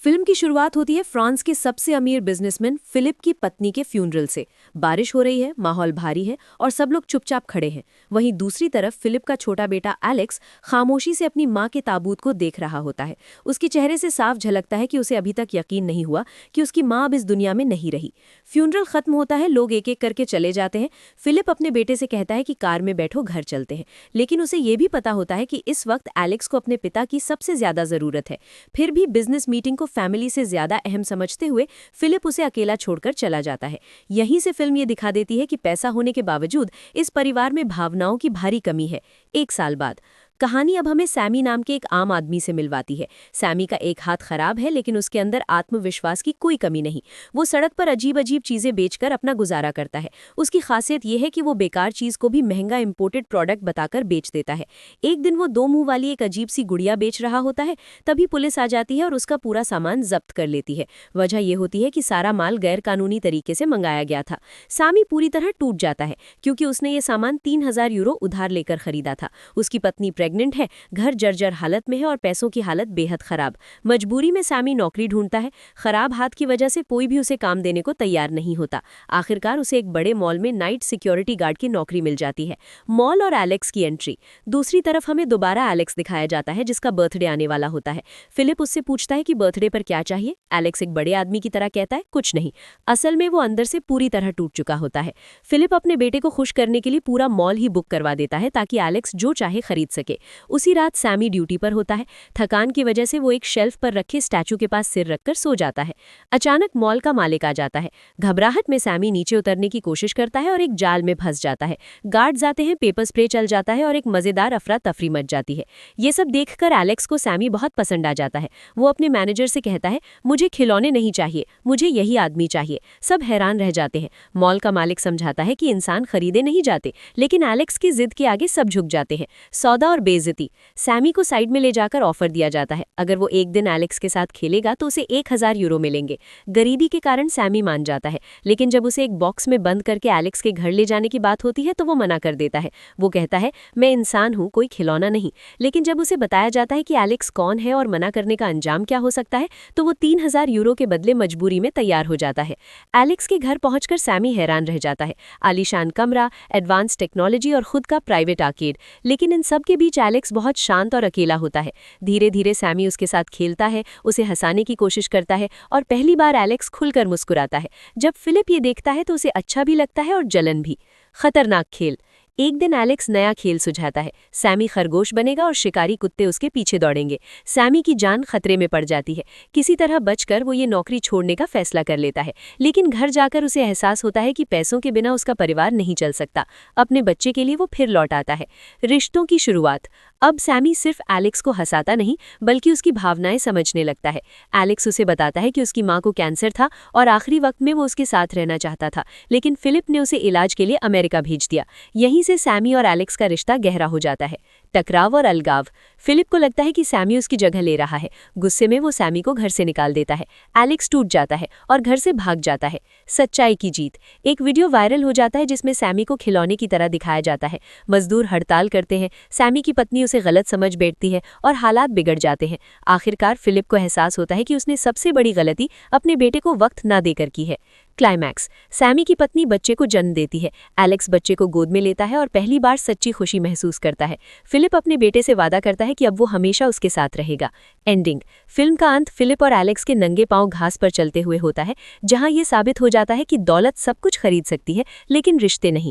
Film की शुरुआत होती है फ्रांस के सबसे अमीर बिजनेसमैन फिलिप की पत्नी के फ्यूनरल से। बारिश हो रही है, माहौल भारी है और सब लोग चुपचाप खड़े हैं। वहीं दूसरी तरफ फिलिप का छोटा बेटा एलेक्स खामोशी से अपनी माँ के ताबूत को देख रहा होता है। उसके चेहरे से साफ झलकता है कि उसे अभी तक यकीन नहीं हुआ कि उसकी माँ अब इस दुनिया में नहीं रही। फ्यूनरल खत्म होता है, लोग एक एक करके चले जाते हैं। फिलिप अपने बेटे से कहता है कि कार में बैठो, घर चलते हैं। लेकिन उसे ये भी पता होता है कि इस वक्त एलेक्स को अपने पिता की सबसे ज्यादा जरूरत है। फिर भी बिजनेस मीटिंग को फैमिली से ज्यादा अहम समझते हुए फिलिप उसे अकेला छोड़कर चला जाता है। यहीं से फिल्म ये दिखा देती है कि पैसा होने के बावजूद इस परिवार में भावनाओं की भारी कमी है। 1 साल बाद कहानी अब हमें सैमी नाम के एक आम आदमी से मिलवाती है। सैमी का एक हाथ खराब है, लेकिन उसके अंदर आत्मविश्वास की कोई कमी नहीं। वो सड़क पर अजीब अजीब चीजें बेचकर अपना गुजारा करता है। उसकी खासियत यह है कि वो बेकार चीज को भी महंगा इंपोर्टेड प्रोडक्ट बताकर बेच देता है। एक दिन वो 2 मुंह वाली एक अजीब सी गुड़िया बेच रहा होता है। तभी पुलिस आ जाती है और उसका पूरा सामान जब्त कर लेती है। वजह यह होती है कि सारा माल गैर कानूनी तरीके से मंगाया गया था। सैमी पूरी तरह टूट जाता है क्योंकि उसने ये सामान 3000 यूरो उधार लेकर खरीदा था। उसकी पत्नी प्रेग्नेंट है, घर जर्जर हालत में है और पैसों की हालत बेहद खराब। मजबूरी में सैमी नौकरी ढूंढता है। खराब हाथ की वजह से कोई भी उसे काम देने को तैयार नहीं होता। आखिरकार उसे एक बड़े मॉल में नाइट सिक्योरिटी गार्ड की नौकरी मिल जाती है। मॉल और एलेक्स की एंट्री। दूसरी तरफ हमें दोबारा एलेक्स दिखाया जाता है, जिसका बर्थडे आने वाला होता है। फिलिप उससे पूछता है कि बर्थडे पर क्या चाहिए। एलेक्स एक बड़े आदमी की तरह कहता है, कुछ नहीं। असल में वो अंदर से पूरी तरह टूट चुका होता है। फिलिप अपने बेटे को खुश करने के लिए पूरा मॉल ही बुक करवा देता है ताकि एलेक्स जो चाहे खरीद सके। उसी रात सैमी ड्यूटी पर होता है। थकान की वजह से वो एक शेल्फ पर रखे स्टैचू के पास सिर रखकर सो जाता है। अचानक मॉल का मालिक आ जाता है। घबराहट में सैमी नीचे उतरने की कोशिश करता है और एक जाल में फंस जाता है। गार्ड्स आते हैं, पेपर स्प्रे चल जाता है और एक मजेदार अफरा तफरी मच जाती है। ये सब देखकर एलेक्स को सैमी बहुत पसंद आ जाता है। वो अपने मैनेजर से कहता है, मुझे खिलौने नहीं चाहिए, मुझे यही आदमी चाहिए। सब हैरान रह जाते हैं। मॉल का मालिक समझाता है कि इंसान खरीदे नहीं जाते, लेकिन एलेक्स की जिद के आगे सब झुक जाते हैं। सौदा और बेइज्जती। सैमी को साइड में ले जाकर ऑफर दिया जाता है, अगर वो एक दिन एलेक्स के साथ खेलेगा तो उसे 1000 यूरो मिलेंगे। गरीबी के कारण सैमी मान जाता है, लेकिन जब उसे एक बॉक्स में बंद करके एलेक्स के घर ले जाने की बात होती है तो वो मना कर देता है। वो कहता है, मैं इंसान हूँ, कोई खिलौना नहीं। लेकिन जब उसे बताया जाता है कि एलेक्स कौन है और मना करने का अंजाम क्या हो सकता है, तो वो 3000 यूरो के बदले मजबूरी में तैयार हो जाता है। एलेक्स के घर पहुंचकर सैमी हैरान रह जाता है। आलीशान कमरा, एडवांस टेक्नोलॉजी और खुद का प्राइवेट आर्केड। लेकिन इन सब के बीच एलेक्स बहुत शांत और अकेला होता है। धीरे धीरे सैमी उसके साथ खेलता है, उसे हंसाने की कोशिश करता है और पहली बार एलेक्स खुलकर मुस्कुराता है। जब फिलिप ये देखता है तो उसे अच्छा भी लगता है और जलन भी। खतरनाक खेल। एक दिन एलेक्स नया खेल सुझाता है। सैमी खरगोश बनेगा और शिकारी कुत्ते उसके पीछे दौड़ेंगे। सैमी की जान खतरे में पड़ जाती है। किसी तरह बचकर वो ये नौकरी छोड़ने का फैसला कर लेता है, लेकिन घर जाकर उसे एहसास होता है कि पैसों के बिना उसका परिवार नहीं चल सकता। अपने बच्चे के लिए वो फिर लौट आता है। रिश्तों की शुरुआत। अब सैमी सिर्फ एलेक्स को हंसाता नहीं, बल्कि उसकी भावनाएं समझने लगता है। एलेक्स उसे बताता है कि उसकी माँ को कैंसर था और आखिरी वक्त में वो उसके साथ रहना चाहता था, लेकिन फिलिप ने उसे इलाज के लिए अमेरिका भेज दिया। यहीं से सैमी और एलेक्स का रिश्ता गहरा हो जाता है। टकराव और अलगाव। फिलिप को लगता है कि सैमी उसकी जगह ले रहा है। गुस्से में वो सैमी को घर से निकाल देता है। एलेक्स टूट जाता है और घर से भाग जाता है। सच्चाई की जीत। एक वीडियो वायरल हो जाता है जिसमें सैमी को खिलौने की तरह दिखाया जाता है। मजदूर हड़ताल करते हैं, सैमी की पत्नी उसे गलत समझ बैठती है और हालात बिगड़ जाते हैं। आखिरकार फिलिप को एहसास होता है कि उसने सबसे बड़ी गलती अपने बेटे को वक्त ना देकर की है। क्लाइमैक्स। सैमी की पत्नी बच्चे को जन्म देती है। एलेक्स बच्चे को गोद में लेता है और पहली बार सच्ची खुशी महसूस करता है। फिलिप अपने बेटे से वादा करता है कि अब वो हमेशा उसके साथ रहेगा। एंडिंग। फिल्म का अंत फिलिप और एलेक्स के नंगे पांव घास पर चलते हुए होता है, जहां ये साबित हो जाता है कि दौलत सब कुछ खरीद सकती है, लेकिन रिश्ते नहीं।